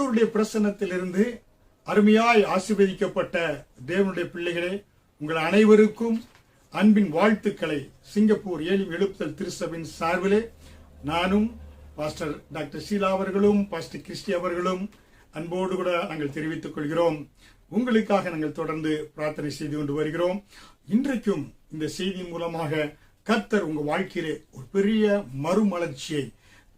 ஆண்டவருடைய பிரசன்னத்திலிருந்து அருமையாய் ஆசீர்வதிக்கப்பட்ட தேவனுடைய பிள்ளைகளே, உங்கள் அனைவருக்கும் அன்பின் வாழ்த்துக்களை சிங்கப்பூர் ஏலிம் எழுப்புதல் திருச்சபையின் சார்பிலே நானும் பாஸ்டர் டாக்டர் ஷீலா அவர்களும் பாஸ்டர் கிறிஸ்டி அவர்களும் அன்போடு கூட நாங்கள் தெரிவித்துக் கொள்கிறோம். உங்களுக்காக நாங்கள் தொடர்ந்து பிரார்த்தனை செய்து கொண்டு வருகிறோம். இன்றைக்கும் இந்த செய்தியின் மூலமாக கர்த்தர் உங்க வாழ்க்கையிலே ஒரு பெரிய மறுமலர்ச்சியை,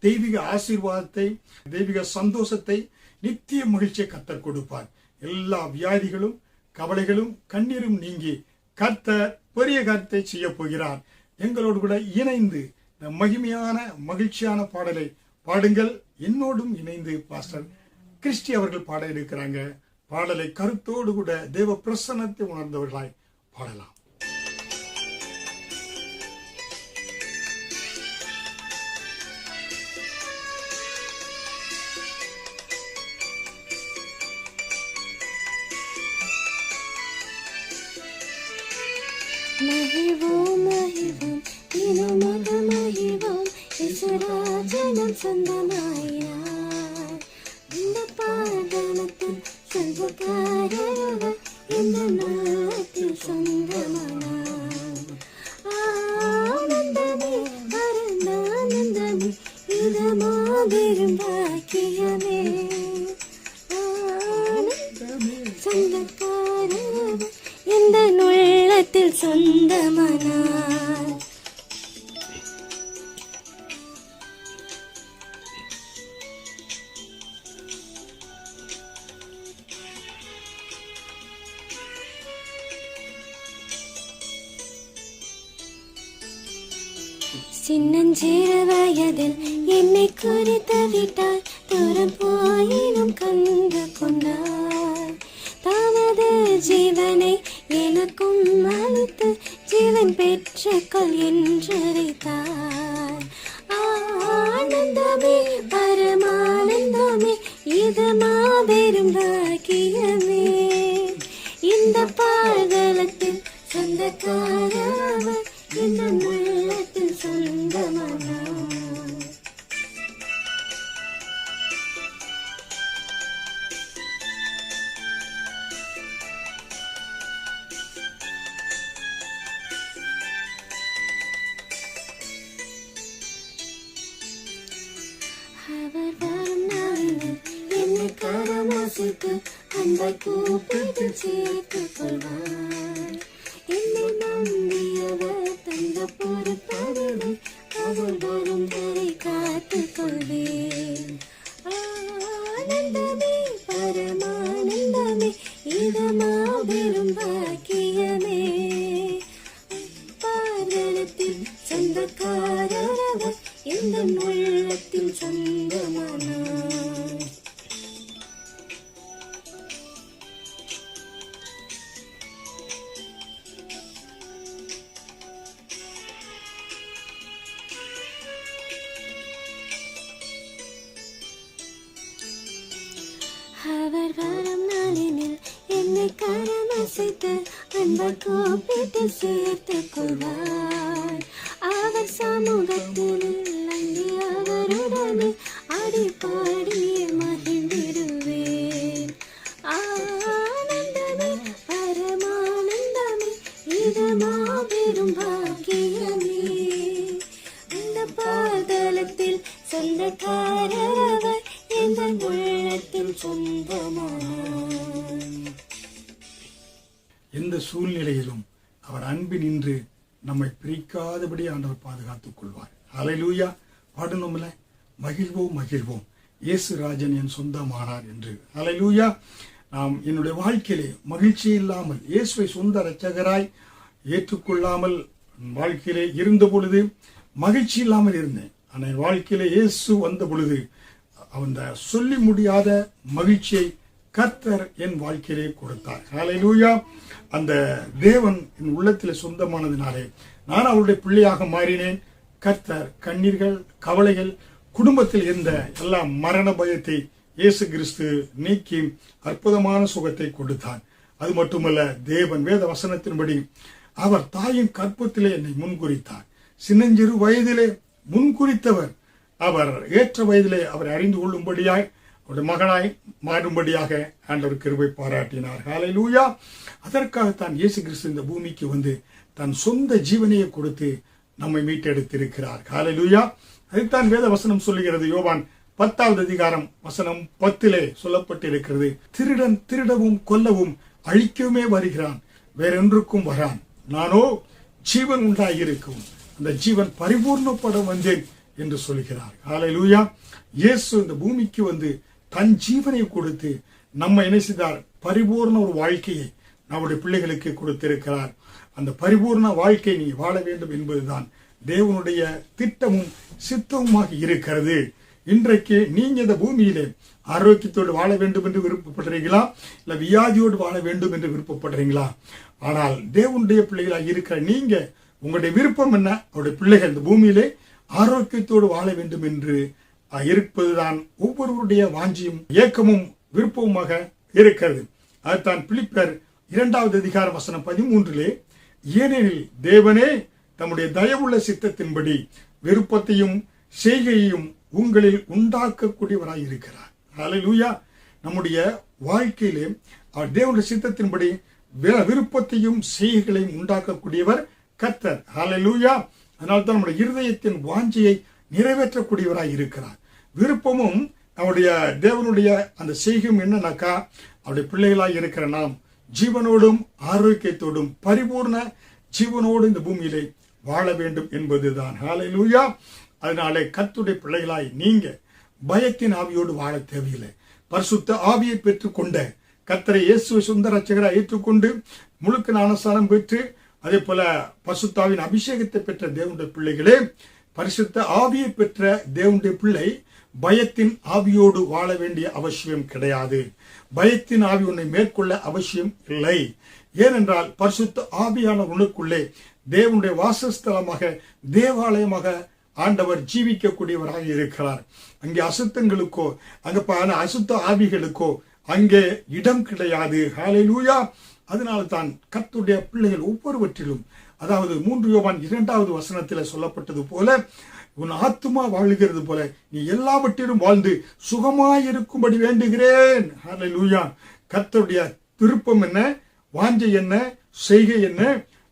தெய்வீக ஆசீர்வாதத்தை, தெய்வீக சந்தோஷத்தை, நித்திய மகிழ்ச்சியை கர்த்தர் கொடுப்பார். எல்லா வியாதிகளும் கவலைகளும் கண்ணீரும் நீங்கி கர்த்தர் பெரிய காரியத்தை செய்ய போகிறார். எங்களோடு கூட இணைந்து இந்த மகிமையான மகிழ்ச்சியான பாடலை பாடுங்கள். என்னோடும் இணைந்து பாஸ்டர் கிறிஸ்டி அவர்கள் பாட இருக்கிறாங்க. பாடலை கருத்தோடு கூட தேவ பிரசன்னத்தை உணர்ந்தவர்களாய் பாடலாம். மகிழ்வோம் மகிழ்வோம் தினமக மகிழ்வோம் இசுராஜனம் சொந்தமாயினார். இந்த பாதனத்தில் சொந்தக்காரவர் இந்த நாட்டில் சொந்தமானார். ஆனந்தமே பரந்தானந்தமே இது மாபெரும் பாக்கியமே. ஆனந்தமே சொந்தக்காரவர் இந்த உள்ளத்தில் சொந்தமானார். சின்னஞ்சிறு வயதில் என்னை குறித்து விட்டார், தூரம் போயினும் கண்டு கொண்டார். தமது ஜீவனை எனக்கும் அளித்து ஜீவன் பெற்றுக்கொள் என்றழைத்தார். ஆனந்தமே பரமானந்தமே இது மாபெரும் பாக்கியமே. இந்த பாதலத்தில் சொந்தக்காரவர் இந்த உள்ளத்தில் சொந்தமானார். அவர் வரும் நாளில் என்னை கரமசித்து அன்பை கூப்பிட்டு சேர்த்துக் கொள்வார். என்னை நம்பியவர் தந்த பொறுப்பவரை அவர் வரும் வரை காத்துக் கொள்வேன். ஆனந்தமே பரமானந்தமே இது மாபெரும் பாக்கியமே. பாதலத்தில் சொந்தக்காரவர் இந்த உள்ளத்தில் சொந்தமானார். அவர் வரும் நாளினில் என்னை கரமசைத்து அன்பை கூப்பிட்டு சேர்த்துக் கொள்வார். அவர் சமூகத்தில் அங்கே அவருடனே அடிப்பாடியே மகிழ்ந்திடுவேன். ஆனந்தமே பரமானந்தமே இது மாபெரும் பாக்கியமே. இந்த பாதலத்தில் சொந்தக்காரவர் இந்த உள்ளத்தில் சொந்தமானார். எந்த சூழ்நிலையிலும் அவர் அன்பு நின்று நம்மை பிரிக்காதபடி ஆண்டவர் பாதுகாத்துக் கொள்வார். ஹல்லேலூயா. பாடணும்ல, மகிழ்வோம் மகிழ்வோம் இயேசு ராஜன் என் சொந்தமானார் என்று. ஹல்லேலூயா. நாம் என்னுடைய வாழ்க்கையிலே மகிழ்ச்சி இல்லாமல் இயேசுவை சொந்த இரட்சகராய் ஏற்றுக்கொள்ளாமல் வாழ்க்கையிலே இருந்த பொழுது மகிழ்ச்சி இல்லாமல் இருந்தேன். ஆனால் என் வாழ்க்கையிலே இயேசு வந்த பொழுது அந்த சொல்லி முடியாத மகிழ்ச்சியை கர்த்தர் என் வாழ்க்கையிலே கொடுத்தார். ஹல்லேலூயா. அந்த தேவன் என் உள்ளத்தில் சொந்தமானதினாலே நான் அவருடைய பிள்ளையாக மாறினேன். கர்த்தர் கண்ணீர்கள், கவலைகள், குடும்பத்தில் இருந்த எல்லா மரண பயத்தை இயேசு கிறிஸ்து நீக்கி அற்புதமான சுகத்தை கொடுத்தார். அது மட்டுமல்ல, தேவன் வேத வசனத்தின்படி அவர் தாயின் கற்பத்திலே என்னை முன்குறித்தார். சின்னஞ்சிறு வயதிலே முன்குறித்தவர் அவர் ஏற்ற வயதிலே அவரை அறிந்து கொள்ளும்படியாய் ஒரு மகனாய் மாறும்படியாக ஆண்டவர் கிருபை பாராட்டினார். ஹல்லேலூயா. அதற்காகத்தான் இயேசு கிறிஸ்து இந்த பூமிக்கு வந்து தன் சொந்த ஜீவனையை கொடுத்து நம்மை மீட்டெடுத்திருக்கிறார். ஹல்லேலூயா. அதைத்தான் வேத வசனம் சொல்லுகிறது. யோவான் 10வது அதிகாரம் வசனம் 10 சொல்லப்பட்டிருக்கிறது. திருடன் திருடவும் கொல்லவும் அழிக்கவுமே வருகிறான், வேறொன்றுக்கும் வரான். நானோ ஜீவன் உண்டாயிருக்கும், அந்த ஜீவன் பரிபூர்ணப்பட வந்தேன் என்று சொல்கிறார். ஹல்லேலூயா. இயேசு இந்த பூமிக்கு வந்து தன் ஜீவனை கொடுத்து நம்ம என்ன செய்தார்? பரிபூர்ண ஒரு வாழ்க்கையை நம்முடைய பிள்ளைகளுக்கு கொடுத்திருக்கிறார். அந்த பரிபூர்ண வாழ்க்கை நீ வாழ வேண்டும் என்பதுதான் தேவனுடைய திட்டமும் சித்தமுமாக இருக்கிறது. இன்றைக்கு நீங்க இந்த பூமியிலே ஆரோக்கியத்தோடு வாழ வேண்டும் என்று விருப்பப்படுறீங்களா, இல்ல வியாதியோடு வாழ வேண்டும் என்று விருப்பப்படுறீங்களா? ஆனால் தேவனுடைய பிள்ளைகளாக இருக்கிற நீங்க, உங்களுடைய விருப்பம் என்ன? அவருடைய பிள்ளைகள் இந்த பூமியிலே ஆரோக்கியத்தோடு வாழ வேண்டும் என்று இருப்பதுதான் ஒவ்வொருவருடைய வாஞ்சியும் ஏக்கமும் விருப்பமுமாக இருக்கிறது. அதுதான் பிலிப்பியர் 2வது அதிகாரம் வசனம் 13 ஏனெனில் தேவனே தம்முடைய தயவுள்ள சித்தத்தின்படி விருப்பத்தையும் செய்கையையும் உங்களில் உண்டாக்கக்கூடியவராய் இருக்கிறார். ஹல்லேலூயா. நம்முடைய வாழ்க்கையிலே தேவனுடைய சித்தத்தின்படி விருப்பத்தையும் செய்கைகளையும் உண்டாக்கக்கூடியவர் கர்த்தர். ஹல்லேலூயா. அதனால்தான் நம்முடைய இருதயத்தின் வாஞ்சியை நிறைவேற்றக்கூடியவராய் இருக்கிறார். விருப்பமும் அவருடைய தேவனுடைய அந்த செய்கையும் என்னன்னாக்கா, அவருடைய பிள்ளைகளாய் இருக்கிற நாம் ஜீவனோடும் ஆரோக்கியத்தோடும் பரிபூர்ண ஜீவனோடு இந்த பூமியிலே வாழ வேண்டும் என்பதுதான். ஹல்லேலூயா. அதனாலே கர்த்தருடைய பிள்ளைகளாய் நீங்க பயத்தின் ஆவியோடு வாழ தேவையில்லை. பரிசுத்த ஆவியை பெற்றுக்கொண்ட கர்த்தரை இயேசுவை சொந்த ரட்சகராய் ஏற்றுக்கொண்டு முழுக்க ஞானஸ்நானம் பெற்று அதே போல பரிசுத்தாவின் அபிஷேகத்தை பெற்ற தேவனுடைய பிள்ளைகளே, பரிசுத்த ஆவியை பெற்ற தேவனுடைய பிள்ளை பயத்தின் ஆவியோடு வாழ வேண்டிய அவசியம் கிடையாது. பயத்தின் ஆவி உன்னை மேற்கொள்ள அவசியம் இல்லை. ஏனென்றால் பரிசுத்த ஆவியான உனக்குள்ளே தேவனுடைய வாசஸ்தலமாக தேவாலயமாக ஆண்டவர் ஜீவிக்கக்கூடியவராக இருக்கிறார். அங்கே அசுத்தங்களுக்கோ அசுத்த ஆவிகளுக்கோ அங்கே இடம் கிடையாது. ஹல்லேலூயா. அதனால தான் கர்த்தருடைய பிள்ளைகள் ஒவ்வொருவற்றிலும், அதாவது 3 யோவான் 2வது வசனத்தில் சொல்லப்பட்டது போல, உன் ஆத்துமா வாழுகிறது போல நீ எல்லாவற்றிலும் வாழ்ந்து சுகமாயிருக்கும்படி வேண்டுகிறேன். ஹல்லேலூயா. கர்த்தருடைய விருப்பம் என்ன, வாஞ்சை என்ன, செய்கை என்ன,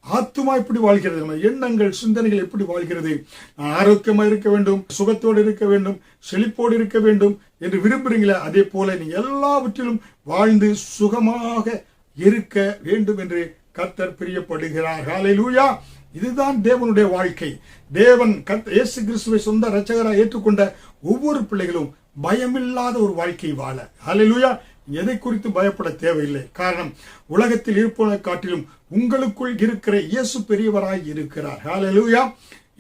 ஆத்துமா எப்படி வாழ்கிறது, நம்ம எண்ணங்கள் சிந்தனைகள் எப்படி வாழ்கிறது? நான் ஆரோக்கியமா இருக்க வேண்டும், சுகத்தோடு இருக்க வேண்டும், செழிப்போடு இருக்க வேண்டும் என்று விரும்புறீங்களா? அதே போல நீங்க எல்லாவற்றிலும் வாழ்ந்து சுகமாக இருக்க வேண்டும் என்று கர்த்தர் பிரியப்படுகிறார். ஹல்லேலூயா. இதுதான் தேவனுடைய வாழ்க்கை. தேவன் இயேசு கிறிஸ்துவை சொந்த இரட்சகராக ஏற்றுக்கொண்ட ஒவ்வொரு பிள்ளைகளும் பயமில்லாத ஒரு வாழ்க்கை வாழ. ஹல்லேலூயா. எதை குறித்து பயப்பட தேவையில்லை. காரணம், உலகத்தில் இருப்பவனை காட்டிலும் உங்களுக்குள் இருக்கிற இயேசு பெரியவராய் இருக்கிறார். ஹல்லேலூயா.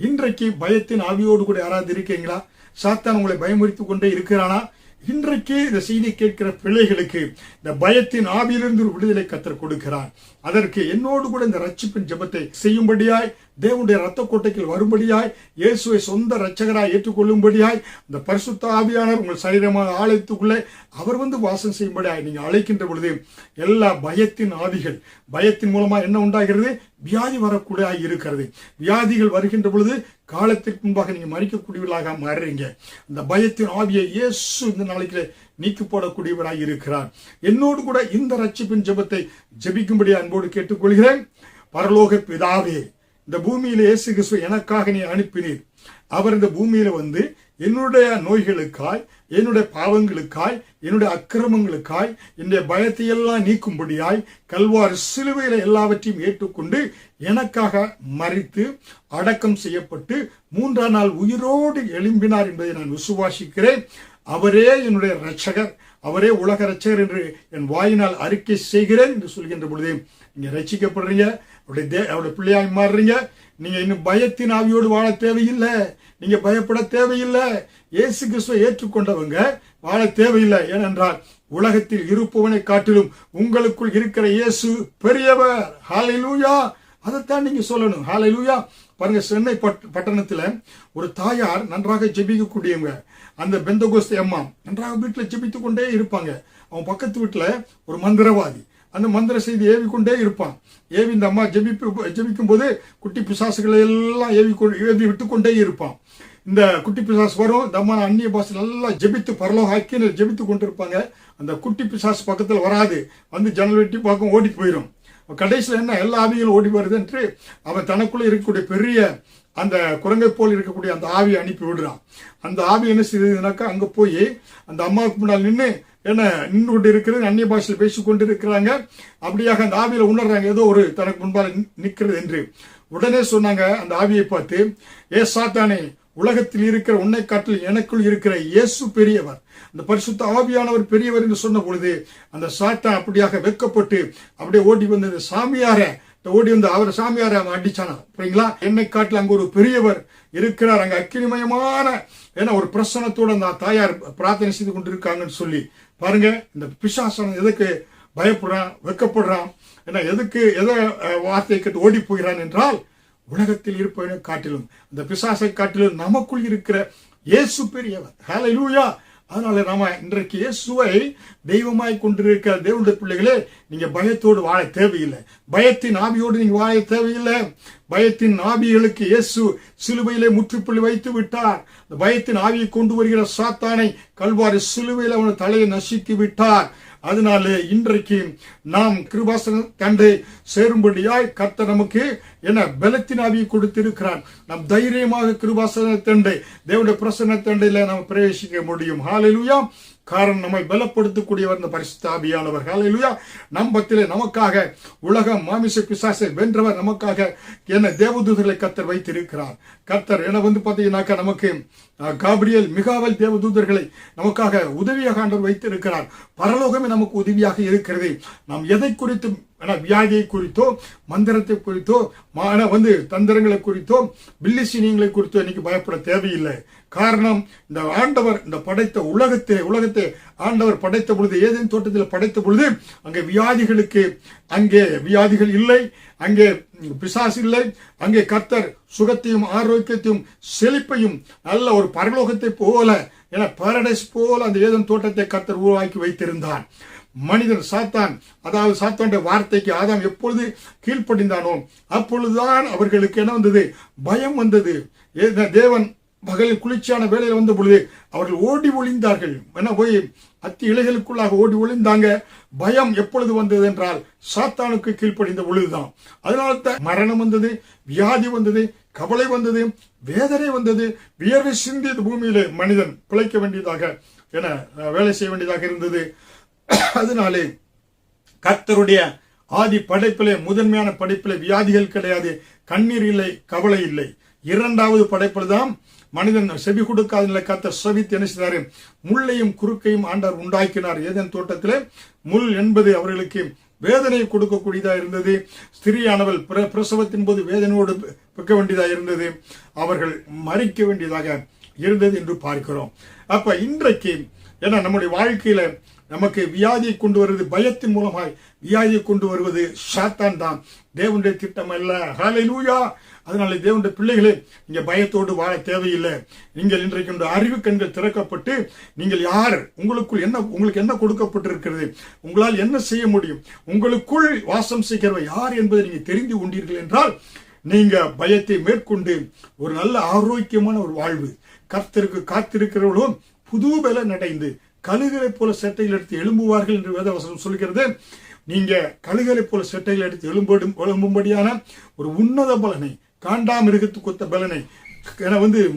இன்றைக்கு பயத்தின் ஆவியோடு கூட யாராவது இருக்கீங்களா? சாத்தான் உங்களை பயமுறுத்திக் கொண்டே இருக்கிறானா? இன்றைக்கு இந்த செய்தி கேட்கிற பிள்ளைகளுக்கு இந்த பயத்தின் ஆவியிலிருந்து ஒரு விடுதலை கர்த்தர் கொடுக்கிறார். அதற்கு என்னோடு கூட இந்த ரட்சிப்பின் ஜெபத்தை செய்யும்படியாய், தேவனுடைய ரத்த கோட்டைக்கு வரும்படியாய், இயேசுவை சொந்த இரட்சகராய் ஏற்றுக்கொள்ளும்படியாய் இந்த பரிசுத்த ஆவியானவர் உங்கள் சரீரமாக ஆலயத்துக்குள்ளே அவர் வந்து வாசம் செய்யும்படியாய் நீங்க அழைக்கின்ற பொழுது எல்லா பயத்தின் ஆவிகள், பயத்தின் மூலமா என்ன உண்டாகிறது? வியாதி வரக்கூடிய இருக்கிறது. வியாதிகள் வருகின்ற பொழுது காலத்திற்கு முன்பாக நீங்க மறிக்கக்கூடியவர்களாக மாறுறீங்க. அந்த பயத்தின் ஆவியை இயேசு இந்த நாளைக்கு நீக்கி போடக்கூடியவராய் இருக்கிறார். என்னோடு கூட இந்த ரட்சிப்பின் ஜெபத்தை ஜெபிக்கும்படி அன்போடு கேட்டுக்கொள்கிறேன். பரலோக பிதாவே, இந்த பூமியில இயேசு கிறிஸ்து எனக்காக நீ அனுப்பினீர். அவர் இந்த பூமியில வந்து என்னுடைய நோய்களுக்காய், என்னுடைய பாவங்களுக்காய், என்னுடைய அக்கிரமங்களுக்காய், என்னுடைய பயத்தை எல்லாம் நீக்கும்படியாய் கல்வாரி சிலுவையில எல்லாவற்றையும் ஏற்றுக்கொண்டு எனக்காக மரித்து அடக்கம் செய்யப்பட்டு 3ஆம் நாள் உயிரோடு எழும்பினார் என்பதை நான் விசுவாசிக்கிறேன். அவரே என்னுடைய இரட்சகர், அவரே உலக இரட்சகர் என்று என் வாயினால் அறிக்கை செய்கிறேன் என்று சொல்கின்ற பொழுது நீங்க ரட்சிக்கப்படுறீங்க, அவருடைய பிள்ளையாய் மாறுறீங்க. நீங்க இன்னும் பயத்தின் ஆவியோடு வாழ தேவையில்லை, நீங்க பயப்பட தேவையில்லை. இயேசு கிறிஸ்துவை ஏற்றுக்கொண்டவங்க வாழ தேவையில்லை. ஏனென்றால் உலகத்தில் இருப்பவனை காட்டிலும் உங்களுக்குள் இருக்கிற இயேசு பெரியவர். ஹல்லேலூயா. அதைத்தான் நீங்க சொல்லணும். ஹல்லேலூயா. பாருங்க, சென்னை பட்டணத்துல ஒரு தாயார் நன்றாக ஜெபிக்கக்கூடியவங்க. அந்த பெந்தகோஸ்தே அம்மா நன்றாக வீட்டுல ஜெபித்துக் கொண்டே இருப்பாங்க. அவன் பக்கத்து வீட்டுல ஒரு மந்திரவாதி அந்த மந்திர செய்தி ஏவிக்கொண்டே இருப்பான். ஏவி இந்த அம்மா ஜெபிக்கும் போது குட்டி பிசாசுகளை எல்லாம் ஏவி விட்டு கொண்டே இருப்பான். இந்த குட்டி பிசாசு வரும். இந்த அம்மா அந்நிய பாஷை நல்லா ஜெபித்து பரலோக ஆக்கி ஜெபித்து கொண்டிருப்பாங்க. அந்த குட்டி பிசாசு பக்கத்துல வராது, வந்து ஜன்னல் வெட்டி பார்க்கும், ஓடி போயிடும். கடைசியில் என்ன, எல்லா ஆவிகளும் ஓடி வருது என்று அவன் தனக்குள்ள இருக்கக்கூடிய பெரிய அந்த குரங்கை போல் இருக்கக்கூடிய அந்த ஆவியை அனுப்பி விடுறான். அந்த ஆவி என்ன செய்யுதுனாக்கா, அங்க போய் அந்த அம்மாவுக்கு முன்னால் நின்று கொண்டு இருக்கிறது, அந்நிய பாஷையில் பேசிக் கொண்டு இருக்கிறாங்க. அப்படியாக அந்த ஆவியில உணர்றாங்க ஏதோ ஒரு தனக்கு முன்பால் நிற்கிறது என்று. உடனே சொன்னாங்க அந்த ஆவியை பார்த்து, ஏ சாத்தானே, உலகத்தில் இருக்கிற உன்னை காட்டில் எனக்குள் இருக்கிற இயேசு பெரியவர், அந்த பரிசுத்த ஆவியானவர் பெரியவர் என்று சொன்ன பொழுது அந்த சாத்தான் அப்படியாக வெட்கப்பட்டு அப்படியே ஓடி வந்தது. ஓடி வந்து அவர் சாமியார அடிச்சானா, புரியுங்களா? என்னை காட்டில் அங்க ஒரு பெரியவர் இருக்கிறார், அங்க அக்கினிமயமான ஒரு பிரசனத்தோட அந்த தாயார் பிரார்த்தனை செய்து கொண்டிருக்காங்கன்னு சொல்லி பாருங்க. இந்த பிசாசன் எதுக்கு பயப்படுறான், வெட்கப்படுறான், எதை வார்த்தையை கேட்டு ஓடி போகிறான் என்றால், உலகத்தில் இருப்பவனை காட்டிலும் அந்த பிசாசை காட்டிலும் நமக்குள் இருக்கிற இயேசு பெரியவர். ஹல்லேலூயா. அதனால நாம இன்றைக்கு இயேசுவை தெய்வமாய் கொண்டிருக்கிற தேவனுடைய பிள்ளைகளே, நீங்க பயத்தோடு வாழ தேவையில்லை, பயத்தின் ஆவியோடு நீங்க வாழ தேவையில்லை. பயத்தின் ஆவிகளுக்கு இயேசு சிலுவையிலே முற்றுப்புள்ளி வைத்து விட்டார். இந்த பயத்தின் ஆவியை கொண்டு வருகிற சாத்தானை கல்வாரி சிலுவையில் அவன் தலையை நசுக்கி விட்டார். அதனால இன்றைக்கு நாம் கிருபாசன தண்டை சேரும்படியாய் கர்த்தர் நமக்கு பலத்தின் ஆவியை கொடுத்திருக்கிறார். நாம் தைரியமாக கிருபாசன தண்டை தேவனுடைய பிரசன்ன தண்டையில நாம் பிரவேசிக்க முடியும். ஹல்லேலூயா. காரணம், நம்மை பலப்படுத்தக்கூடியவர் இந்த பரிசுத்த ஆவியானவர். ஹல்லேலூயா. நம்பத்திலே நமக்காக உலகம் மாமிச பிசாசை வென்றவர் நமக்காக தேவதூதர்களை கர்த்தர் வைத்திருக்கிறார். கர்த்தர் பாத்தீங்கன்னாக்கா நமக்கு காபிரியல் மிகாவேல் தேவதூதர்களை நமக்காக உதவியாக ஆண்டவர் வைத்திருக்கிறார். பரலோகமே நமக்கு உதவியாக இருக்கிறது. நாம் எதை குறித்தும் வியாதியை குறித்தோ மந்திரத்தை குறித்தோ தந்திரங்களை குறித்தோ பில்லிசீனியங்களை குறித்தோ இன்னைக்கு பயப்பட தேவையில்லை. காரணம், இந்த ஆண்டவர் இந்த படைத்த உலகத்தை ஆண்டவர் படைத்த பொழுது, ஏதேன் தோட்டத்தில் படைத்த பொழுது அங்கே வியாதிகள் இல்லை, அங்கே பிசாசு இல்லை. அங்கே கர்த்தர் சுகத்தையும் ஆரோக்கியத்தையும் செழிப்பையும் நல்ல ஒரு பரலோகத்தை போல பாரடைஸ் போல அந்த ஏதேன் தோட்டத்தை கர்த்தர் உருவாக்கி வைத்திருந்தான். மனிதன் அதாவது சாத்தானுடைய வார்த்தைக்கு ஆதாம் எப்பொழுது கீழ்ப்படிந்தானோ அப்பொழுதுதான் அவர்களுக்கு என்ன வந்தது, பயம் வந்தது. தேவன் பகலில் குளிர்ச்சியான வேளையில் வந்த பொழுது அவர்கள் ஓடி ஒளிந்தார்கள். போய் அத்தி இலைகளுக்குள்ளாக ஓடி ஒளிந்தாங்க. பயம் எப்பொழுது வந்தது என்றால் சாத்தானுக்கு கீழ்ப்படிந்த பொழுதுதான். அதனால்தான் மரணம் வந்தது, வியாதி வந்தது, கவலை வந்தது, வேதனை வந்தது, வியர்வை சிந்தி பூமியிலே மனிதன் பிழைக்க வேண்டியதாக வேலை செய்ய வேண்டியதாக இருந்தது. அதனாலே கர்த்தருடைய ஆதி படைப்பிலே, முதன்மையான படைப்பிலே வியாதிகள் கிடையாது, கண்ணீர் இல்லை, கவலை இல்லை. இரண்டாவது படைப்பில் தான் மனிதன் செவி கொடுக்காத நிலை கர்த்தர் செவித்து என்ன செய்தாரு, முள்ளையும் குறுக்கையும் ஆண்டவர் உண்டாக்கினார். ஏதேன் தோட்டத்திலே முள் என்பது அவர்களுக்கு வேதனையை கொடுக்கக்கூடியதாக இருந்தது. ஸ்திரீயானவள் பிரசவத்தின் போது வேதனையோடு பிக்க வேண்டியதாக இருந்தது, அவர்கள் மறிக்க வேண்டியதாக இருந்தது என்று பார்க்கிறோம். அப்ப இன்றைக்கு நம்முடைய வாழ்க்கையில நமக்கு வியாதியை கொண்டு வருவது, பயத்தின் மூலமாய் வியாதியை கொண்டு வருவது சாத்தான் தான், தேவனுடைய திட்டம் அல்ல. ஹல்லேலூயா. அதனால தேவனுடைய பிள்ளைகளே, நீங்க பயத்தோடு வாழ தேவையில்லை. நீங்கள் இன்றைக்கு அறிவு கண்கள் திறக்கப்பட்டு நீங்கள் யார், உங்களுக்கு என்ன கொடுக்கப்பட்டிருக்கிறது, உங்களால் என்ன செய்ய முடியும், உங்களுக்குள் வாசம் செய்கிறவர் யார் என்பதை நீங்க தெரிந்து கொண்டீர்கள் என்றால் நீங்க பயத்தை மேற்கொண்டு ஒரு நல்ல ஆரோக்கியமான ஒரு வாழ்வு, கர்த்தருக்கு காத்திருக்கிறவர்களும் புது பலன் அடைந்து கழுகளை போல செட்டைகள் எடுத்து எழும்புவார்கள் என்று வேதவசனம் சொல்கிறது. நீங்க கழுகளை போல செட்டைகள் எடுத்து எழும்பும்படியான ஒரு உன்னத பலனை, காண்டாமிருகத்துக்கு ஒத்த பலனை,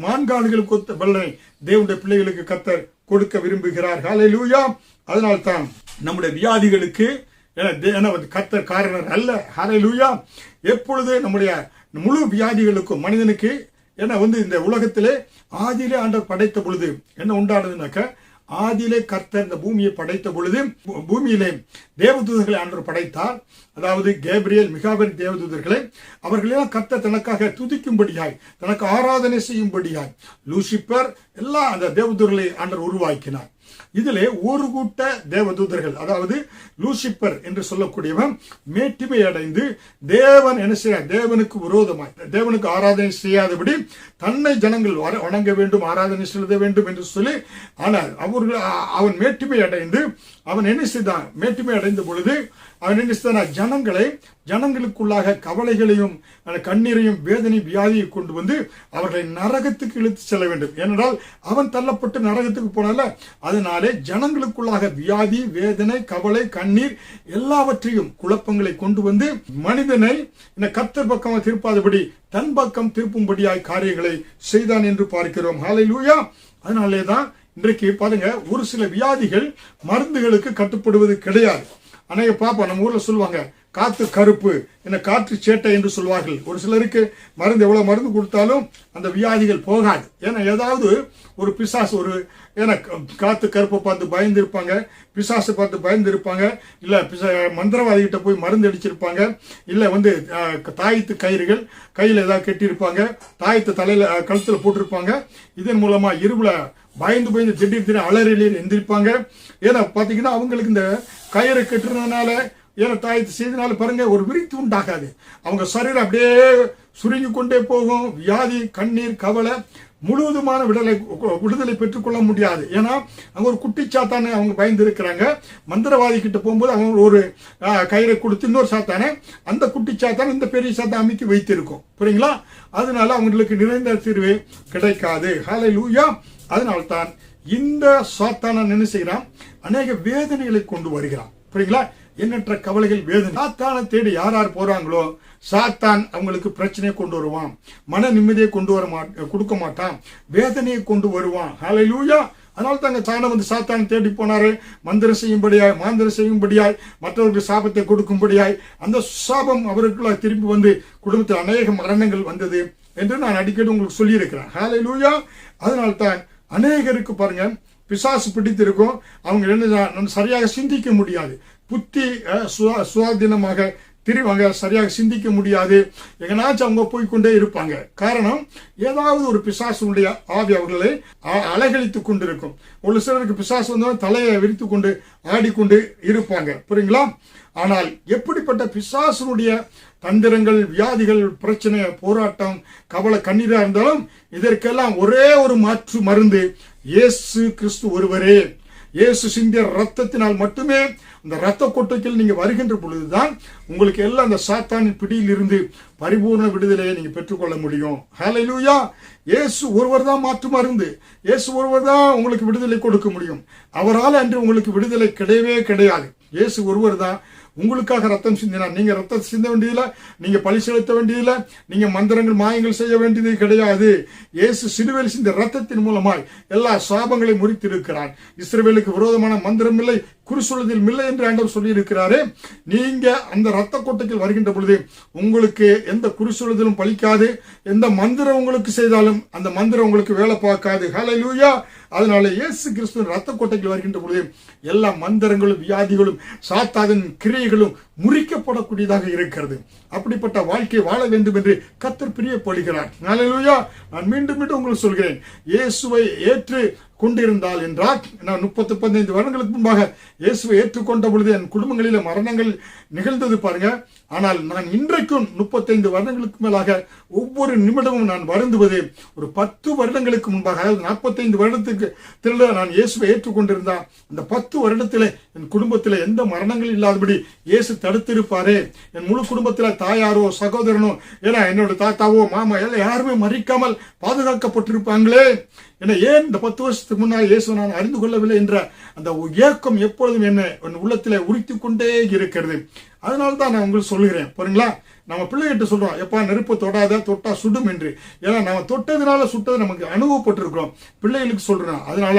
மான்காடுகளுக்கு ஒத்த பலனை தேவனுடைய பிள்ளைகளுக்கு கர்த்தர் கொடுக்க விரும்புகிறார். ஹல்லேலூயா. அதனால்தான் நம்முடைய வியாதிகளுக்கு கர்த்தர் காரணர் அல்ல. ஹல்லேலூயா. எப்பொழுது நம்முடைய முழு வியாதிகளுக்கும் மனிதனுக்கு இந்த உலகத்திலே ஆதியிலே ஆண்டவர் படைத்த பொழுது என்ன உண்டானதுனாக்க, ஆதியிலே கர்த்தர் இந்த பூமியை படைத்த பொழுது பூமியிலே தேவதூதர்களை ஆண்டவர் படைத்தார். அதாவது கேப்ரியல் மிகாவேல் தேவதூதர்களை அவர்களெல்லாம் கர்த்தர் தனக்காக துதிக்கும்படியாய், தனக்கு ஆராதனை செய்யும்படியாய் லூசிபர் எல்லா அந்த தேவதூதர்களை ஆண்டவர் உருவாக்கினார். இதிலே ஒரு கூட்ட தேவதூதர்கள், அதாவது லூசிபர் என்று சொல்லக்கூடியவன் மேட்டிமை அடைந்து தேவன் என்ன செய்ய, தேவனுக்கு விரோதமாய் தேவனுக்கு ஆராதனை செய்யாதபடி தன்னை ஜனங்கள் வணங்க வேண்டும், ஆராதனை செலுத்த வேண்டும் என்று சொல்லி, ஆனால் அவன் மேட்டிமை அடைந்து அவன் என்ன செய்தான், மேட்டிமை அடைந்த பொழுது அவன் என்ன செய்தான், ஜனங்களுக்குள்ளாக கவலைகளையும் கண்ணீரையும் வேதனை வியாதியை கொண்டு வந்து அவர்களை நரகத்துக்கு இழுத்து செல்ல வேண்டும். ஏனென்றால் அவன் தள்ளப்பட்டு நரகத்துக்கு போனால, அதனாலே ஜனங்களுக்குள்ளாக வியாதி, வேதனை, கவலை, கண்ணீர் எல்லாவற்றையும் குழப்பங்களை கொண்டு வந்து மனிதனை இந்த கர்த்தர் பக்கமாக திருப்பாதபடி தன் பக்கம் திருப்பும்படியாய் காரியங்களை செய்தான் என்று பார்க்கிறோம். ஹல்லேலூயா. அதனாலே தான் இன்றைக்கு பாருங்க, ஒரு சில வியாதிகள் மருந்துகளுக்கு கட்டுப்படுவது கிடையாது. அன்னைக்கு பாப்பா நம்ம ஊர்ல சொல்லுவாங்க, காத்து கருப்பு, என்ன காற்று சேட்டை என்று சொல்வார்கள். ஒரு சிலருக்கு மருந்து எவ்வளவு மருந்து கொடுத்தாலும் அந்த வியாதிகள் போகாது. ஏன்னா ஏதாவது ஒரு பிசாசு, ஒரு ஏன்னா காத்து கருப்பை பார்த்து பயந்து இருப்பாங்க, பிசாசை பார்த்து பயந்து இருப்பாங்க, இல்ல மந்திரவாதிகிட்ட போய் மருந்து அடிச்சிருப்பாங்க, இல்ல தாயத்து கயிறுகள் கையில ஏதாவது கட்டியிருப்பாங்க, தாயத்தை தலையில கழுத்துல போட்டிருப்பாங்க. இதன் மூலமா இருவுல பயந்து திடீர் அலறியில் எந்திரிப்பாங்க. ஏன்னா பாத்தீங்கன்னா அவங்களுக்கு இந்த கயிறை கட்டுறதுனால, ஏன்னா தாயத்தை செய்தனால பாருங்க ஒரு விரித்து உண்டாகாது, அவங்க சரீரம் அப்படியே சுருங்கி கொண்டே போகும். வியாதி, கண்ணீர், கவலை முழுவதுமான விடுதலை பெற்றுக்கொள்ள முடியாது. ஏன்னா அவங்க ஒரு குட்டிச்சாத்தானே அவங்க பயந்து இருக்கிறாங்க. மந்திரவாதி கிட்ட போகும்போது அவங்க ஒரு கயிறை கொடுத்து இன்னொரு சாத்தானே அந்த குட்டிச்சாத்தான் இந்த பெரிய சாத்தான் அமைக்கி வைத்திருக்கும். புரியுங்களா? அதனால அவங்களுக்கு நிறைந்த தீர்வு கிடைக்காது. ஹல்லேலூயா. அதனால்தான் இந்த சாத்தான என்ன செய்யறான், அநேக வேதனைகளை கொண்டு வருகிறான். புரியுங்களா? எண்ணற்ற கவலைகள், வேதனை. சாத்தானை தேடி யார் போறாங்களோ சாத்தான் அவங்களுக்கு பிரச்சனையை கொண்டு வருவான், மன நிம்மதியை கொடுக்க மாட்டான், வேதனையை கொண்டு வருவான். ஹல்லேலூயா. அதனால தாங்க தான சாத்தானை தேடி போனாரு, மாந்திரம் செய்யும்படியாய் மற்றவர்களுக்கு சாபத்தை கொடுக்கும்படியாய். அந்த சாபம் அவருக்குள்ள திரும்பி வந்து குடும்பத்தில் அநேக மரணங்கள் வந்தது என்று நான் அடிக்கடி உங்களுக்கு சொல்லி இருக்கிறேன். ஹல்லேலூயா. அதனால்தான் அநேகருக்கு பாருங்க பிசாசு பிடித்திருக்கும், அவங்க என்ன சரியாக சிந்திக்க முடியாது, புத்தி சுவாதீனமாக திரிவாங்க, சரியாக சிந்திக்க முடியாது, எங்கனாச்சும் அவங்க போய்கொண்டே இருப்பாங்க. காரணம், ஏதாவது ஒரு பிசாசுடைய ஆவி அவர்களை அலைகழித்துக் கொண்டிருக்கும். ஒரு சிலருக்கு பிசாசு வந்தாலும் தலையை விரித்து கொண்டு ஆடிக்கொண்டு இருப்பாங்க. புரியுங்களா? ஆனால் எப்படிப்பட்ட பிசாசுடைய தந்திரங்கள், வியாதிகள், பிரச்சனை, போராட்டம், கவலை, கண்ணீரா இருந்தாலும் இதற்கெல்லாம் ஒரே ஒரு மாற்று மருந்து, இயேசு கிறிஸ்து ஒருவரே. இயேசு சிந்திய ரத்தத்தினால் மட்டுமே அந்த ரத்த கொட்டையில் நீங்க வருகின்ற பொழுதுதான் உங்களுக்கு எல்லாம் அந்த சாத்தானின் பிடியில் இருந்து பரிபூர்ண விடுதலையை நீங்க பெற்றுக்கொள்ள முடியும். ஹல்லேலூயா. இயேசு ஒருவர் தான் மாற்று மருந்து. இயேசு ஒருவர் தான் உங்களுக்கு விடுதலை கொடுக்க முடியும். அவரால் அன்று உங்களுக்கு விடுதலை கிடையவே கிடையாது. இயேசு ஒருவர் தான் உங்களுக்காக ரத்தம் சிந்தினார். நீங்க ரத்தம் சிந்த வேண்டியதில்லை, நீங்க பழி செலுத்த வேண்டியதில்லை, நீங்க மந்திரங்கள் மாயங்கள் செய்ய வேண்டியது கிடையாது. இயேசு சிலுவையில் சிந்த ரத்தத்தின் மூலமாய் எல்லா சாபங்களையும் முறித்திருக்கிறார். இஸ்ரவேலுக்கு விரோதமான மந்திரம் இல்லை, குறிசொல்லுதல் இல்லை என்று ஆண்டவர் சொல்லி இருக்கிறாரு. நீங்க அந்த ரத்த கொட்டையில் வருகின்ற பொழுது உங்களுக்கு எந்த குறிசொல்லுதலும் பலிக்காது, எந்த மந்திரம் உங்களுக்கு செய்தாலும் அந்த மந்திரம் உங்களுக்கு வேலை பார்க்காது. ஹல்லேலூயா. அதனால இயேசு கிறிஸ்துவின் ரத்த கொட்டையில் வருகின்ற பொழுது எல்லா மந்திரங்களும், வியாதிகளும், சாத்தானின் கிரியைகளும் முறிக்கப்படக்கூடியதாக இருக்கிறது. அப்படிப்பட்ட வாழ்க்கை வாழ வேண்டும் என்று கர்த்தர் பிரியப்படுகிறார். ஹல்லேலூயா. நான் மீண்டும் உங்களுக்கு சொல்கிறேன், இயேசுவை ஏற்று கொண்டிருந்தால் என்றால், நான் 35 வருடங்களுக்கு முன்பாக இயேசுவை ஏற்றுக்கொண்ட பொழுது என் குடும்பங்களில் மரணங்கள் நிகழ்ந்தது பாருங்க. ஆனால் நான் இன்றைக்கும் 35 வருடங்களுக்கு மேலாக ஒவ்வொரு நிமிடமும் நான் வருந்துவது ஒரு 10 வருடங்களுக்கு முன்பாக, அதாவது 45 வருடத்துக்கு நான் இயேசுவை ஏற்றுக்கொண்டிருந்தா அந்த 10 வருடத்தில் என் குடும்பத்தில் எந்த மரணங்கள் இல்லாதபடி இயேசு தடுத்திருப்பாரே. என் முழு குடும்பத்தில் தாயாரோ சகோதரனோ, ஏன்னா என்னோட தாத்தாவோ மாமா எல்லாம் யாருமே மறிக்காமல் பாதுகாக்கப்பட்டிருப்பாங்களே. ஏன் இந்த 10 வருஷத்துக்கு முன்னால் இயேசு நான் அறிந்து கொள்ளவில்லை என்ற அந்த ஏக்கம் எப்பொழுதும் என் உள்ளத்தில் உறுத்தி கொண்டே இருக்கிறது. அதனால்தான் நான் உங்களுக்கு சொல்லுகிறேன். பாருங்களா, நம்ம பிள்ளைகிட்ட சொல்றோம், எப்பா நெருப்பு தொடாத, தொட்டா சுடும் என்று. ஏன்னா நம்ம தொட்டதுனால சுட்டது நமக்கு அனுபவப்பட்டிருக்கிறோம். பிள்ளைகளுக்கு சொல்றேன். அதனால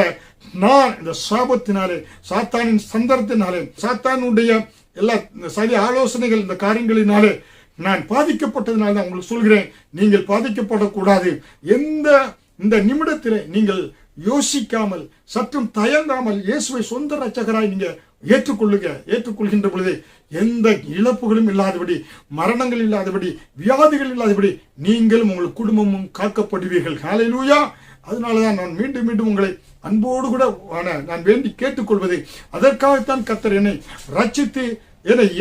நான் இந்த சாபத்தினாலே, சாத்தானின் சந்தர்ப்பத்தினாலே, சாத்தானுடைய எல்லா சரி ஆலோசனைகள், இந்த காரியங்களினாலே நான் பாதிக்கப்பட்டதுனால தான் உங்களுக்கு சொல்கிறேன், நீங்கள் பாதிக்கப்படக்கூடாது. இந்த நிமிடத்தில் நீங்கள் யோசிக்காமல், சற்றும் தயங்காமல் இயேசுவை சொந்த ரட்சகராய் நீங்க ஏற்றுக்கொள்கின்ற பொழுது எந்த இழப்புகளும் இல்லாதபடி, மரணங்கள் இல்லாதபடி, வியாதிகள் இல்லாதபடி நீங்களும் உங்கள் குடும்பமும் காக்கப்படுவீர்கள். ஹல்லேலூயா. அதனாலதான் நான் மீண்டும் மீண்டும் உங்களை அன்போடு கூட நான் வேண்டி கேட்டுக்கொள்வது, அதற்காகத்தான் கர்த்தர் என்னை ரட்சித்து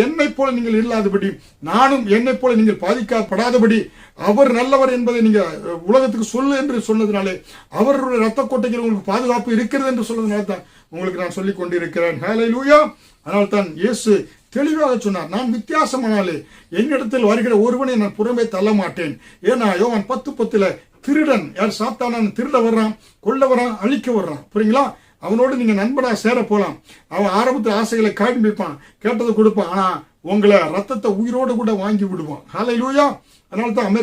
என்னை போல நீங்கள் இல்லாதபடி, நானும் என்னை போல நீங்கள் பாதிக்கப்படாதபடி, அவர் நல்லவர் என்பதை நீங்க உலகத்துக்கு சொல்லு என்று சொன்னதுனாலே, அவருடைய ரத்த கோட்டைகள் உங்களுக்கு பாதுகாப்பு இருக்கிறது என்று சொன்னதுனால தான் உங்களுக்கு நான் சொல்லிக் கொண்டிருக்கிறேன். ஹல்லேலூயா. அதனால் தான் இயேசு தெளிவாக சொன்னார், நான் வித்தியாசமானாலே என்னிடத்தில் வருகிற ஒருவனை நான் புறமே தள்ள மாட்டேன். ஏன்னா யோவான் 10:10 திருடன் யார்? சாத்தானான் திருட வர்றான், கொல்ல வர்றான், அழிக்க வர்றான். புரியுங்களா? அவனோடு நீங்க நண்பனா சேர போலாம். அவன் ஆரம்பத்தில் ஆசைகளை காண்பிப்பான், கேட்டதை கொடுப்பான். ஆனா உங்களை ரத்தத்தை உயிரோடு கூட வாங்கி விடுவான். ஹல்லேலூயா. அதனால தான்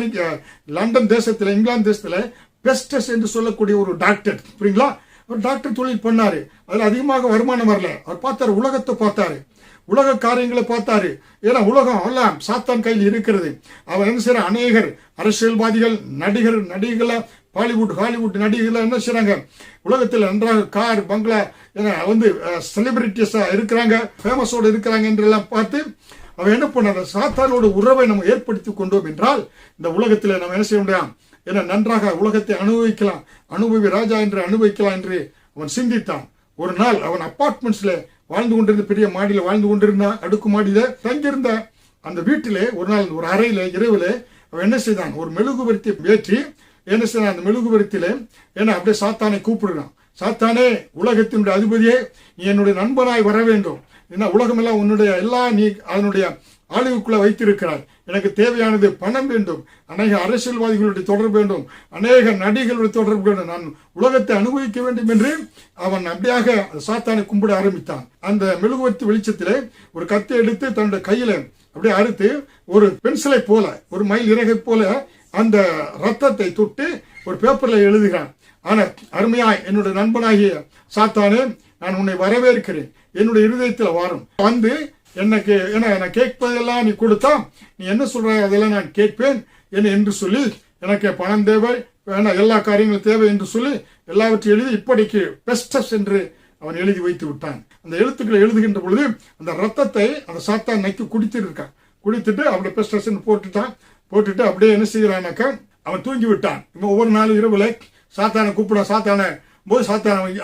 லண்டன் தேசத்துல, இங்கிலாந்து தேசத்துல பெஸ்டஸ் என்று சொல்லக்கூடிய ஒரு டாக்டர், புரியுங்களா, ஒரு டாக்டர் தொழில் பண்ணாரு. அதுல அதிகமாக வருமானம் வரல. அவர் பார்த்தாரு, உலகத்தை பார்த்தாரு, உலக காரியங்களை பார்த்தாரு. ஏன்னா உலகம் எல்லாம் சாத்தான் கையில் இருக்கிறது. அவன் என்ன செய்யற, அநேகர் அரசியல்வாதிகள், நடிகர்கள், பாலிவுட், ஹாலிவுட் நடிகர்கள் என்ன செய்யறாங்க, உலகத்தில் நன்றாக கார், பங்களா, செலிபிரிட்டிஸா இருக்கிறாங்க, ஃபேமஸோடு இருக்கிறாங்க என்றெல்லாம் பார்த்து அவன் என்ன பண்ண, சாத்தானோட உறவை நம்ம ஏற்படுத்தி கொண்டோம் என்றால் இந்த உலகத்தில் நம்ம என்ன செய்ய முடியும், ஏன்னா நன்றாக உலகத்தை அனுபவிக்கலாம், அனுபவி ராஜா என்று அனுபவிக்கலாம் என்று அவன் சிந்தித்தான். ஒரு நாள் அவன் அபார்ட்மெண்ட்ஸ்ல வாழ்ந்து கொண்டிருந்த, பெரிய மாடியில வாழ்ந்து கொண்டிருந்தான், அடுக்கு மாடியில தங்கியிருந்த அந்த வீட்டிலே ஒரு நாள் ஒரு அறையில இரவுல அவன் என்ன செய்தான், ஒரு மெழுகுவர்த்தி ஏற்றி என்ன செய்தான், அந்த மெழுகுவர்த்தியில ஏன்னா அப்படியே சாத்தானை கூப்பிடுறான். சாத்தானே, உலகத்தினுடைய அதிபதியே, நீ என்னுடைய நண்பனாய் வர வேண்டும். ஏன்னா உலகம் எல்லாம் உன்னுடைய நீ அதனுடைய ஆளுக்குள்ள வைத்திருக்கிறார். எனக்கு தேவையானது பணம் வேண்டும், அநேக அரசியல்வாதிகளுடைய தொடர்பு வேண்டும், அநேக நடிகளுடைய தொடர்பு வேண்டும், நான் உலகத்தை அனுபவிக்க வேண்டும் என்று அவன் அப்படியாக சாத்தானை கும்பிட ஆரம்பித்தான். அந்த மெழுகுவர்த்தி வெளிச்சத்திலே ஒரு கத்தை எடுத்து தன்னுடைய கையில அப்படியே அறுத்து ஒரு பென்சிலை போல, ஒரு மயில் இறகை போல அந்த ரத்தத்தை தொட்டு ஒரு பேப்பர்ல எழுதுகிறான். ஆனா அருமையாய், என்னுடைய நண்பனாகிய சாத்தானே, நான் உன்னை வரவேற்கிறேன், என்னுடைய இருதயத்தில் வாரும், வந்து எனக்கு நான் கேட்பதெல்லாம் நீ கொடுத்தா, நீ என்ன சொல்றாய் அதெல்லாம் நான் கேட்பேன் என்று சொல்லி, எனக்கு பணம் தேவை, எல்லா காரியங்களும் தேவை என்று சொல்லி எல்லாவற்றையும் எழுதி இப்படிக்கு பெஸ்டஸ் என்று அவன் எழுதி வைத்து விட்டான். அந்த எழுத்துக்களை எழுதுகின்ற பொழுது அந்த ரத்தத்தை அந்த சாத்தான் நக்கி குடித்துட்டு இருக்கான். குடித்துட்டு அப்படியே பெஸ்டஸ் போட்டுட்டு அப்படியே என்ன செய்யறானாக்கா அவன் தூங்கி விட்டான். ஒவ்வொரு நாளும் இரவுல சாத்தானை கூப்பிட, சாத்தான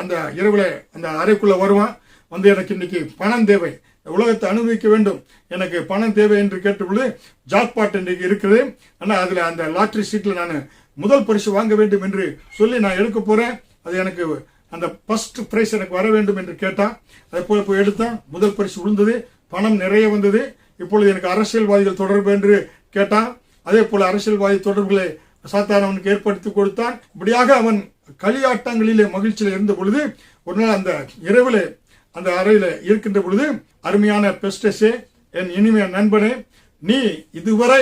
அந்த இரவுல அந்த அறைக்குள்ள வருவான். வந்து எனக்கு இன்னைக்கு பணம் தேவை, உலகத்தை அனுபவிக்க வேண்டும், எனக்கு பணம் தேவை என்று கேட்டபொழுது, ஜாக்பாட் இன்றைக்கு இருக்குது, ஆனா அதுல அந்த லாட்டரி சீட்ல நான் முதல் பரிசு வாங்க வேண்டும் என்று சொல்லி நான் எடுக்க போறேன், அது எனக்கு அந்த ஃபர்ஸ்ட் பிரைஸ் எனக்கு வர வேண்டும் என்று கேட்டான். அதே போல போய் எடுத்தான், முதல் பரிசு விழுந்தது, பணம் நிறைய வந்தது. இப்பொழுது எனக்கு அரசியல்வாதிகள் தொடர்பு என்று கேட்டான். அதே போல அரசியல்வாதி தொடர்புகளை சாத்தான் அவனுக்கு ஏற்படுத்தி கொடுத்தான். இப்படியாக அவன் களியாட்டங்களிலே மகிழ்ச்சியில இருந்த பொழுது ஒரு நாள் அந்த இரவுல அந்த அறையில இருக்கின்ற பொழுது, அருமையான பெஸ்டஸே, என் இனிமைய நண்பனே, நீ இதுவரை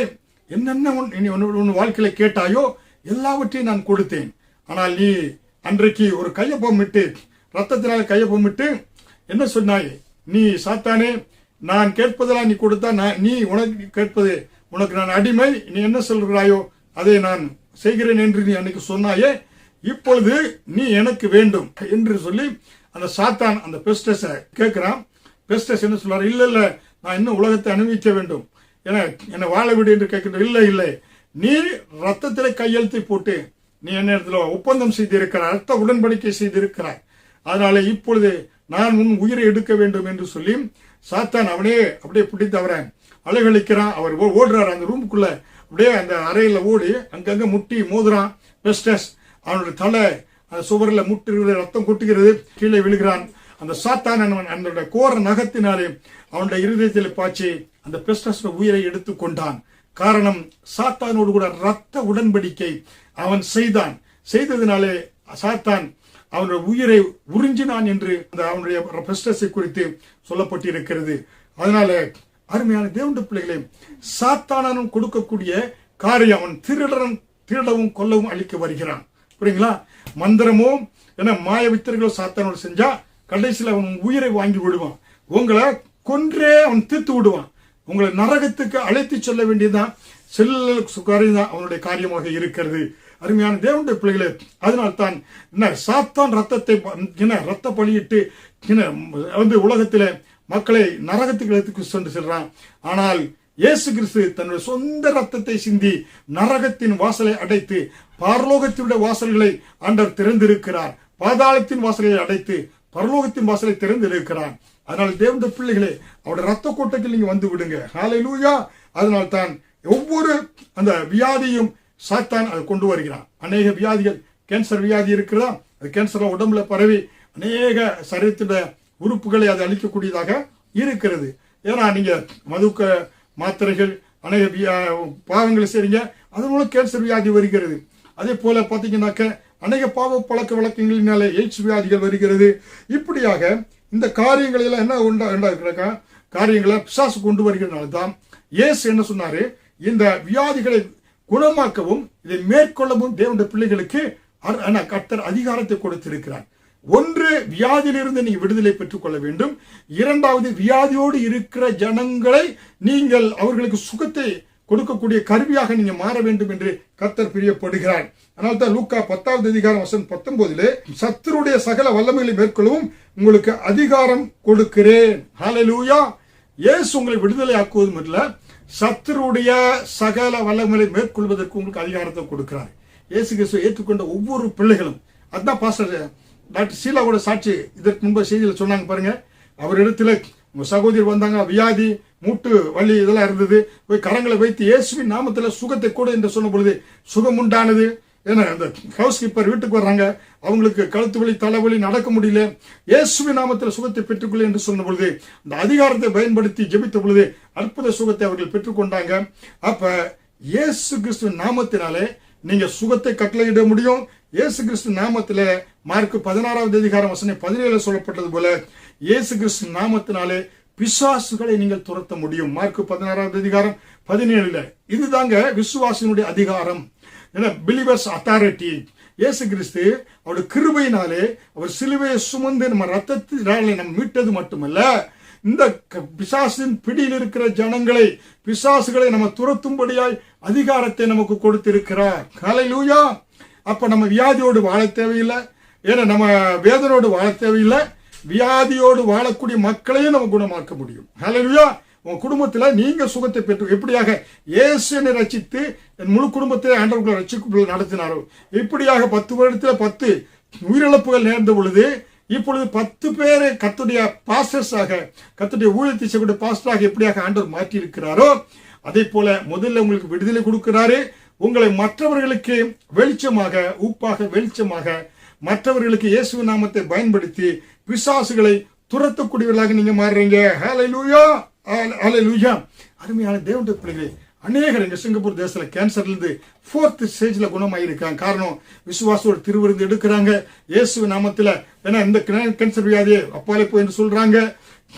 என்னென்ன உன் வாழ்க்கையில கேட்டாயோ எல்லாவற்றையும் நான் கொடுத்தேன். ஆனால் நீ அன்றைக்கு ஒரு கையொப்பமிட்டு, ரத்தத்தினால் கையொப்பமிட்டு என்ன சொன்னாய், நீ சாத்தானே, நான் கேட்பதெல்லாம் நீ கொடுத்தா, நீ உனக்கு கேட்பது, உனக்கு நான் அடிமை, நீ என்ன சொல்கிறாயோ அதை நான் செய்கிறேன் என்று நீ அன்னைக்கு சொன்னாயே, இப்பொழுது நீ எனக்கு வேண்டும் என்று சொல்லி அந்த சாத்தான் அந்த பெஸ்டஸ கேட்கிறான். பெஸ்டஸ் என்ன சொல்றாரு, இல்ல நான் இன்னும் உலகத்தை அனுபவிக்க வேண்டும், என்னை வாழ விடு என்று கேட்கின்ற. இல்லை, நீ ரத்தத்திலே கையெழுத்தை போட்டு நீ என்ன இடத்துல ஒப்பந்தம் செய்திருக்கிறாய், ரத்த உடன்படிக்கை செய்திருக்கிறாய், அதனால இப்பொழுது நான் உன் உயிரை எடுக்க வேண்டும் என்று சொல்லி சாத்தான் அவனே அப்படியே பிடித்து அவரை அலைகழிக்கிறான். அவர் ஓடுறாரு அந்த ரூமுக்குள்ள, அப்படியே அந்த அறையில ஓடி அங்கங்க முட்டி மோதுறான். பெஸ்டஸ் அவனுடைய தலை அந்த சுவரில் முட்டுகிறது, ரத்தம் கொட்டுகிறது, கீழே விழுகிறான். அந்த சாத்தான் அந்த கோர நகத்தினாலே அவனுடைய இருதயத்தில் பாய்ச்சி அந்த பெஸ்டஸ் உயிரை எடுத்துக் கொண்டான். காரணம், சாத்தானோடு கூட ரத்த உடன்படிக்கை அவன் செய்ததினாலே சாத்தான் அவனுடைய உயிரை உறிஞ்சினான் என்று அவனுடைய பெஸ்டஸை குறித்து சொல்லப்பட்டிருக்கிறது. அதனால அருமையான தேவனுடைய பிள்ளைகளை, சாத்தானும் கொடுக்கக்கூடிய காரியம், அவன் திருடவும் கொல்லவும் அழிக்க வருகிறான். புரியுங்களா? மந்திரமோ மாய வித்தர்களோ சாத்தானோடு செஞ்சா கடைசியில் அவன் உயிரை வாங்கி விடுவான், உங்களை கொன்றே அவன் தீர்த்து விடுவான், உங்களை நரகத்துக்கு அழைத்து செல்ல வேண்டியதுதான், தான் அவனுடைய காரியமாக இருக்கிறது. அருமையான தேவனுடைய பிள்ளைகளே, அதனால்தான் சாத்தான் ரத்தத்தை ரத்த பலியிட்டு உலகத்தில மக்களை நரகத்துக்கு எடுத்துக்கு சென்று செல்றான். ஆனால் இயேசு கிறிஸ்து தன்னுடைய சொந்த ரத்தத்தை சிந்தி நரகத்தின் வாசலை அடைத்து பரலோகத்தினுடைய வாசல்களை ஆண்டவர் திறந்திருக்கிறார். பாதாளத்தின் வாசலை அடைத்து பரலோகத்தின் வாசலை திறந்திருக்கிறார். அதனால் தேவனுடைய பிள்ளைகளே, அவருடைய ரத்த கோட்டைக்கு நீங்க வந்து விடுங்க. ஹல்லேலூயா. அதனால் தான் ஒவ்வொரு அந்த வியாதியும் சாத்தான் அதை கொண்டு வருகிறான். அநேக வியாதிகள், கேன்சர் வியாதி இருக்கிறதா, அது கேன்சர் உடம்புல பரவி அநேக சரீரத்துடைய உறுப்புகளை அது அளிக்கக்கூடியதாக இருக்கிறது. ஏன்னா நீங்க மதுக்க மாத்திரைகள் அநேக பாவங்களை செய்றீங்க, அதன் மூலம் கேன்சர் வியாதி வருகிறது. அதே போல பாத்தீங்கன்னாக்க அநேக பாவ பழக்க வழக்கங்களினாலே எய்ட்ஸ் வியாதிகள் வருகிறது. இப்படியாக இந்த காரியங்கள் எல்லாம் என்ன உண்டாக்குறாங்க, காரியங்களை பிசாசு கொண்டு வருகிறதுனால தான் இயேசு என்ன சொன்னாரு, இந்த வியாதிகளை குணமாக்கவும் இதை மேற்கொள்ளவும் தேவனுடைய பிள்ளைகளுக்கு கர்த்தர் அதிகாரத்தை கொடுத்திருக்கிறார். ஒன்று, வியாதியிலிருந்து நீங்க விடுதலை பெற்றுக் கொள்ள வேண்டும். இரண்டாவது, வியாதியோடு இருக்கிற ஜனங்களை நீங்கள் அவர்களுக்கு சுகத்தை கொடுக்கக்கூடிய கருவியாக நீங்க மாற வேண்டும் என்று கர்த்தர் பிரியப்படுகிறார். அதனால்தான் லூக்கா 10:19 சத்துருடைய சகல வல்லமைகளை மேற்கொள்ளவும் உங்களுக்கு அதிகாரம் கொடுக்கிறேன். ஹல்லேலூயா. இயேசு உங்களை விடுதலை ஆக்குவதும் இல்ல, சத்துருடைய சகல வல்லமைகளை மேற்கொள்வதற்கு உங்களுக்கு அதிகாரத்தை கொடுக்கிறார். இயேசு கிறிஸ்துவை ஏற்றுக்கொண்ட ஒவ்வொரு பிள்ளைகளும், அதுதான் பாஸ்டர் டாக்டர் ஷீலாவோட சாட்சி இதற்கு முன்பு செய்தியில் சொன்னாங்க பாருங்க. அவரிடத்துல உங்க சகோதரி வந்தாங்க, வியாதி, மூட்டு வலி இதெல்லாம் இருந்தது. போய் கரங்களை வைத்து இயேசுவின் நாமத்துல சுகத்தை கொடு என்று சொன்ன பொழுது சுகம் உண்டானது. ஏன்னா அந்த ஹவுஸ் கீப்பர் வீட்டுக்கு வர்றாங்க, அவங்களுக்கு கழுத்து வலி, தலைவலி, நடக்க முடியல, இயேசுவின் நாமத்தில் சுகத்தை பெற்றுக்கொள்ள என்று சொன்ன பொழுது அந்த அதிகாரத்தை பயன்படுத்தி ஜெபித்த பொழுது அற்புத சுகத்தை அவர்கள் பெற்றுக்கொண்டாங்க. அப்ப இயேசு கிறிஸ்துவின் நாமத்தினாலே நீங்க சுகத்தை கட்டளையிட முடியும். இயேசு கிறிஸ்து நாமத்தில மார்க் 16:17 சொல்லப்பட்டது போல இயேசு கிறிஸ்து நாமத்தினாலே பிசாசுகளை நீங்கள் துரத்த முடியும். மார்க் 16:17 இதுதாங்க விசுவாசினுடைய அதிகாரம். Believers authority. இயேசு கிறிஸ்து அவருடைய கிருபையினாலே அவர் சிலுவையை சுமந்து நம்ம ரத்தத்தினாலே நம்ம மீட்டது மட்டுமல்ல, இந்த பிசாசின் பிடியில் இருக்கிற ஜனங்களை, பிசாசுகளை நம்ம துரத்தும்படியாய் அதிகாரத்தை நமக்கு கொடுத்திருக்கிறார். ஹல்லேலூயா. அப்ப நம்ம வியாதியோடு வாழ தேவையில்லை, ஏன்னா நம்ம வேதனோடு வாழ தேவையில்லை, வியாதியோடு வாழக்கூடிய மக்களையும் நம்ம குணமாக்க முடியும். ஹல்லேலூயா. உங்க குடும்பத்துல நீங்க சுகத்தை பெற்று எப்படியாக இயேசுவை ரட்சித்து என் முழு குடும்பத்தை ஆண்டவர்களை ரட்சிப்பு நடத்தினாரோ, இப்படியாக 10 வருடத்துல 10 உயிரிழப்புகள் நேர்ந்த பொழுது இப்பொழுது 10 பேரை கர்த்தருடைய பாஸ்டர்ஸாக, கர்த்தருடைய ஊழியத்தை செய்யக்கூடிய பாஸ்டராக எப்படியாக ஆண்டவர் மாற்றி இருக்கிறாரோ, அதே போல முதல்ல உங்களுக்கு விடுதலை கொடுக்கிறாரு. உங்களை மற்றவர்களுக்கு வெளிச்சமாக, உப்பாக, வெளிச்சமாக மற்றவர்களுக்கு இயேசுவின் நாமத்தை பயன்படுத்தி பிசாசுகளை துரத்தக்கூடியவர்களாக நீங்க மாறுறீங்க. ஹல்லேலூயா. ஹல்லேலூயா. அருமையான தேவனுடைய பிள்ளைகளே, அநேகர் எங்க சிங்கப்பூர் தேசத்துல கேன்சர்ல இருந்து 4th ஸ்டேஜ்ல குணமாயிருக்காங்க. காரணம், விசுவாசோட திருவிருந்து எடுக்கிறாங்க இயேசு நாமத்துல. ஏன்னா இந்த கேன்சர் வியாதியை அப்பாலே போய் என்று சொல்றாங்க.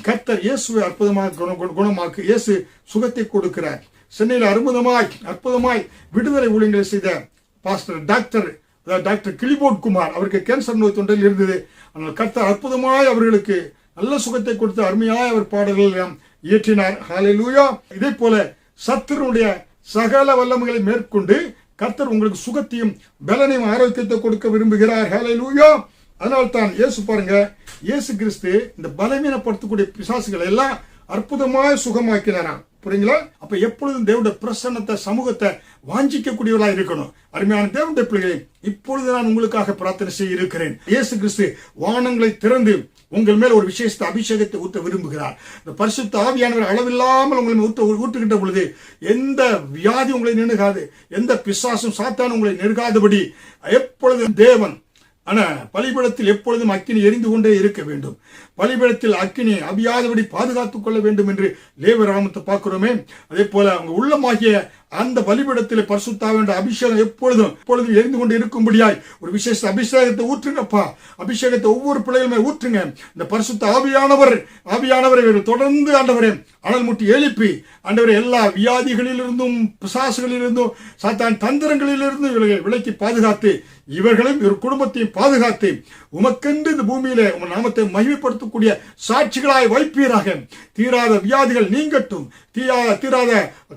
கர்த்தர் இயேசுவை அற்புதமாக குணமாக்கு, இயேசு சுகத்தை கொடுக்கிறார். சென்னையில் அற்புதமாய் விடுதலை ஊழியங்களை செய்த பாஸ்டர் டாக்டர் கிளிபோர்ட் குமார், அவருக்கு கேன்சர் நோய் தொண்டையில் இருந்தது. ஆனால் கர்த்தர் அற்புதமாய் அவர்களுக்கு நல்ல சுகத்தை கொடுத்து அருமையாய் அவர் பாடல்கள் எல்லாம் இயற்றினார். ஹல்லேலூயா. இதே போல சத்துருடைய சகல வல்லமைகளை மேற்கொண்டு கர்த்தர் உங்களுக்கு சுகத்தையும் பலனையும் ஆரோக்கியத்தை கொடுக்க விரும்புகிறார். ஹல்லேலூயா. அதனால் தான் இயேசு பாருங்க, இயேசு கிறிஸ்து இந்த பலவீனப்படுத்தக்கூடிய பிசாசுகளை எல்லாம் அற்புதமாய் சுகமாக்கினாராம். புரியுங்களா? அப்ப எப்பொழுதும் தேவனுடைய பிரசன்னத்தை, சமூகத்தை வாஞ்சிக்கக்கூடியவர்களா இருக்கணும். அருமையான தேவனுடைய பிள்ளைகளே, இப்பொழுது நான் உங்களுக்காக பிரார்த்தனை செய்ய இருக்கிறேன். இயேசு கிறிஸ்து வானங்களை திறந்து உங்கள் மேல் ஒரு விசேஷ அபிஷேகத்தை ஊற்ற விரும்புகிறார். இந்த பரிசுத்த ஆவியானவர் அளவில்லாமல் உங்களை ஊற்றுகின்ற பொழுது எந்த வியாதி உங்களை நெருங்காது, எந்த பிசாசும் சாத்தானும் உங்களை நெருங்காதபடி எப்பொழுதும் தேவன் ஆனா பலிபீடத்தில் எப்பொழுதும் அக்கினி எரிந்து கொண்டே இருக்க வேண்டும். பலிபீடத்தில் அக்கினி அபியாதபடி பாதுகாத்துக் கொள்ள வேண்டும் என்று லேவியராகமத்தை பார்க்கிறோமே. அதே போல அவங்க உள்ளமாகிய அந்த பலிபீடத்தில் பரிசுத்த ஆவியானவருடைய அபிஷேகம் எப்பொழுதும் எரிந்து கொண்டு இருக்கும்படியாய் ஒரு விசேஷ அபிஷேகத்தை ஊற்றுங்கப்பா. அபிஷேகத்தை ஒவ்வொரு பிள்ளைகளுமே ஊற்றுங்க. இந்த பரிசுத்த ஆவியானவரை தொடர்ந்து ஆண்டவரே அனல் முட்டி எழுப்பி ஆண்டவரை எல்லா வியாதிகளிலிருந்தும், பிசாசுகளிலிருந்தும், சாத்தான் தந்திரங்களிலிருந்தும் விலக்கி பாதுகாத்து, இவர்களையும் இவர் குடும்பத்தையும் பாதுகாத்து உமக்கென்று இந்த பூமியிலே உங்கள் நாமத்தை மகிமைப்படுத்தக்கூடிய சாட்சிகளாய் வைப்பீராக. தீராத வியாதிகள் நீங்கட்டும், தீராத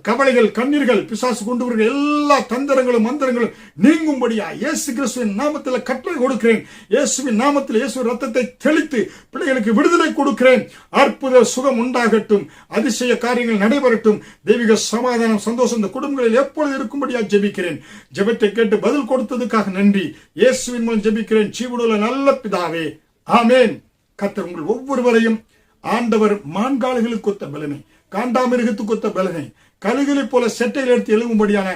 கவலைகள், கண்ணீர்கள் தந்திரங்கள், பிசாசு கொண்டு வருகிற எல்லா தந்திரங்களும் மந்திரங்களும் நீங்கும்படியா இயேசு கிறிஸ்துவின் நாமத்தில் கட்டளை கொடுக்கிறேன். இயேசுவின் நாமத்தில் இயேசுவின் ரத்தத்தை தெளித்து பிள்ளைகளுக்கு விடுதலை கொடுக்கிறேன். அற்புத சுகம் உண்டாகட்டும், அதிசய காரியங்கள் நடைபெறட்டும், தெய்வீக சமாதானம் சந்தோஷம் இந்த குடும்பங்களில் எப்பொழுது இருக்கும்படியா ஜெபிக்கிறேன். ஜெபத்தை கேட்டு பதில் கொடுத்ததுக்காக நன்றி. இயேசுவின் மூலம் ஜெபிக்கிறேன் ஜீவனுள்ள நல்ல பிதாவே, ஆமேன். கர்த்தர் உங்கள் ஒவ்வொருவரையும் ஆண்டவர் மான்கால்களுக்கு ஒத்த பலனை, காண்டாமிருகத்துக்கு ஒத்த பலனை, கழுகளை போல செட்டையில் எடுத்து எழுகும்படியான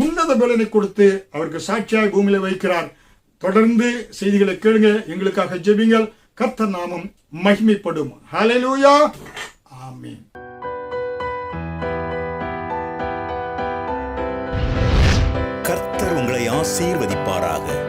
உன்னத பலனை கொடுத்து அவருக்கு சாட்சியாய் பூமியில வைக்கிறார். தொடர்ந்து செய்திகளை கேளுங்க, எங்களுக்காக ஜெபிங்கள். கர்த்தர் நாமம் மகிமைப்படும். ஹல்லேலூயா, ஆமென். கர்த்தர் உங்களை ஆசீர்வதிப்பாராக.